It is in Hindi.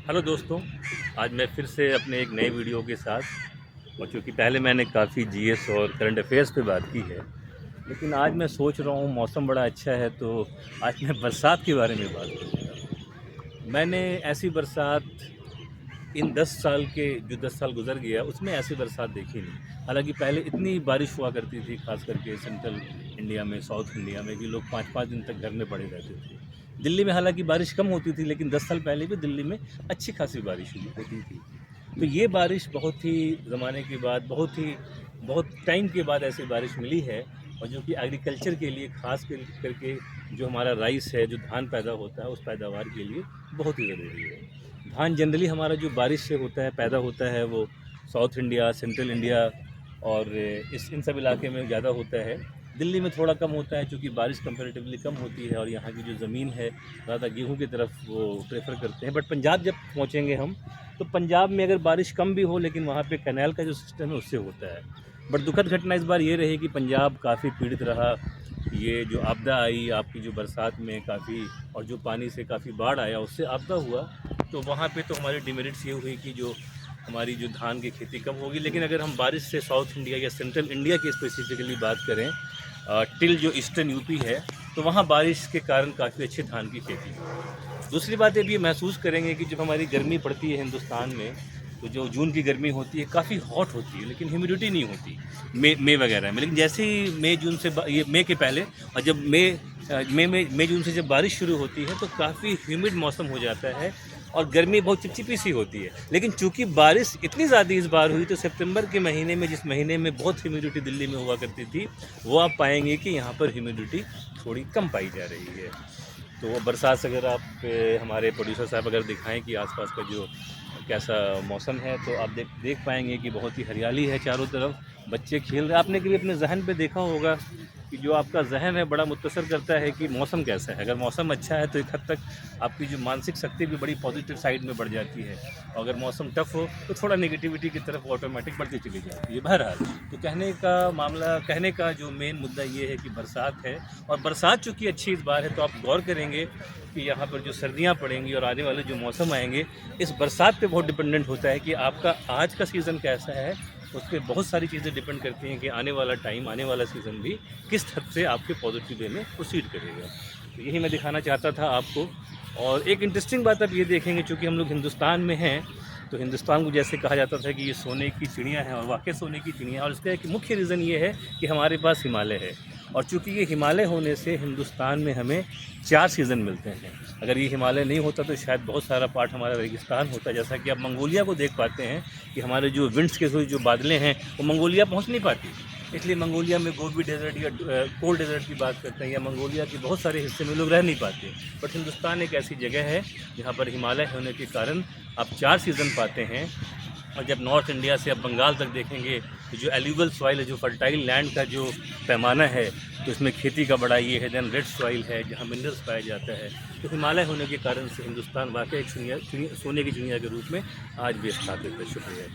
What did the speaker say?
हेलो दोस्तों, आज मैं फिर से अपने एक नए वीडियो के साथ। और चूँकि पहले मैंने काफ़ी जीएस और करंट अफेयर्स पे बात की है, लेकिन आज मैं सोच रहा हूँ मौसम बड़ा अच्छा है तो आज मैं बरसात के बारे में बात करूँगा। मैंने ऐसी बरसात इन 10 साल के जो 10 साल गुज़र गया उसमें ऐसी बरसात देखी नहीं। हालाँकि पहले इतनी बारिश हुआ करती थी, ख़ास करके सेंट्रल इंडिया में, साउथ इंडिया में, कि लोग 5-5 दिन तक घर में पड़े रहते थे। दिल्ली में हालाँकि बारिश कम होती थी, लेकिन 10 साल पहले भी दिल्ली में अच्छी खासी बारिश हुई होती थी। तो ये बारिश बहुत ही ज़माने के बाद, बहुत टाइम के बाद ऐसी बारिश मिली है, और जो कि एग्रीकल्चर के लिए ख़ास करके जो हमारा राइस है, जो धान पैदा होता है, उस पैदावार के लिए बहुत ही ज़रूरी है। धान जनरली हमारा जो बारिश से होता है, पैदा होता है, वो साउथ इंडिया, सेंट्रल इंडिया और इस इन सब इलाके में ज़्यादा होता है। दिल्ली में थोड़ा कम होता है क्योंकि बारिश कंपैरेटिवली कम होती है और यहाँ की जो ज़मीन है ज़्यादा गेहूँ की तरफ वो प्रेफर करते हैं। बट पंजाब जब पहुँचेंगे हम, तो पंजाब में अगर बारिश कम भी हो, लेकिन वहाँ पे कैनाल का जो सिस्टम है उससे होता है। बट दुखद घटना इस बार ये रही कि पंजाब काफ़ी पीड़ित रहा। ये जो आपदा आई आपकी, जो बरसात में काफ़ी, और जो पानी से काफ़ी बाढ़ आया उससे आपदा हुआ, तो वहाँ पे तो हमारी डिमेरिट्स ये हुई कि जो हमारी जो धान की खेती कम होगी। लेकिन अगर हम बारिश से साउथ इंडिया या सेंट्रल इंडिया की स्पेसिफिकली बात करें, टिल जो ईस्टर्न यूपी है, तो वहाँ बारिश के कारण काफ़ी अच्छी धान की खेती हुई। दूसरी बात ये भी महसूस करेंगे कि जब हमारी गर्मी पड़ती है हिंदुस्तान में, तो जो जून की गर्मी होती है काफ़ी हॉट होती है, लेकिन ह्यूमिडिटी नहीं होती मई वगैरह में। लेकिन जैसे ही ये मई के पहले, और जब मई जून से जब बारिश शुरू होती है तो काफ़ी ह्यूमिड मौसम हो जाता है और गर्मी बहुत चिपचिपी सी होती है। लेकिन चूंकि बारिश इतनी ज़्यादा इस बार हुई, तो सितंबर के महीने में, जिस महीने में बहुत ह्यूमिडिटी दिल्ली में हुआ करती थी, वो आप पाएंगे कि यहाँ पर ह्यूमिडिटी थोड़ी कम पाई जा रही है। तो वो बरसात से अगर आप हमारे प्रोड्यूसर साहब अगर दिखाएं कि आसपास का जो कैसा मौसम है, तो आप देख पाएंगे कि बहुत ही हरियाली है चारों तरफ, बच्चे खेल रहे हैं। आपने कभी अपने जहन पे देखा होगा कि जो आपका जहन है बड़ा मुतासर करता है कि मौसम कैसा है। अगर मौसम अच्छा है तो एक हद तक आपकी जो मानसिक शक्ति भी बड़ी पॉजिटिव साइड में बढ़ जाती है, और अगर मौसम टफ हो तो थोड़ा नेगेटिविटी की तरफ ऑटोमेटिक बढ़ती चली जाती है। बहरहाल, तो कहने का जो मेन मुद्दा ये है कि बरसात है, और बरसात चूँकि अच्छी इस बार है, तो आप गौर करेंगे कि यहाँ पर जो सर्दियाँ पड़ेंगी और आने वाले जो मौसम आएंगे, इस बरसात पे बहुत डिपेंडेंट होता है कि आपका आज का सीज़न कैसा है। उस पर बहुत सारी चीज़ें डिपेंड करती हैं कि आने वाला टाइम, आने वाला सीज़न भी किस हद से आपके पॉजिटिव वे में प्रोसीड करेगा। तो यही मैं दिखाना चाहता था आपको। और एक इंटरेस्टिंग बात आप ये देखेंगे, चूँकि हम लोग हिंदुस्तान में हैं, तो हिंदुस्तान को जैसे कहा जाता था कि ये सोने की चिड़िया है, और वाकई सोने की चिड़िया। और इसका एक मुख्य रीज़न ये है कि हमारे पास हिमालय है, और चूँकि ये हिमालय होने से हिंदुस्तान में हमें 4 सीज़न मिलते हैं। अगर ये हिमालय नहीं होता तो शायद बहुत सारा पार्ट हमारा रेगिस्तान होता। जैसा कि आप मंगोलिया को देख पाते हैं कि हमारे जो विंड्स के जो बादलें हैं वो मंगोलिया पहुंच नहीं पाती, इसलिए मंगोलिया में गोबी डेजर्ट या कोल्ड डेजर्ट की बात करते हैं, या मंगोलिया के बहुत सारे हिस्से में लोग रह नहीं पाते। बट हिंदुस्तान एक ऐसी जगह है जहाँ पर हिमालय होने के कारण आप 4 सीज़न पाते हैं। और जब नॉर्थ इंडिया से आप बंगाल तक देखेंगे, तो जो एल्यूवल सॉइल है, जो फर्टाइल लैंड का जो पैमाना है, तो इसमें खेती का बड़ा ये है। देन रेड सॉइल है जहाँ मिनरल्स पाया जाता है। तो हिमालय होने के कारण से हिंदुस्तान वाकई एक सोने की चिड़िया के रूप में आज भी स्थापित है। शुक्रिया।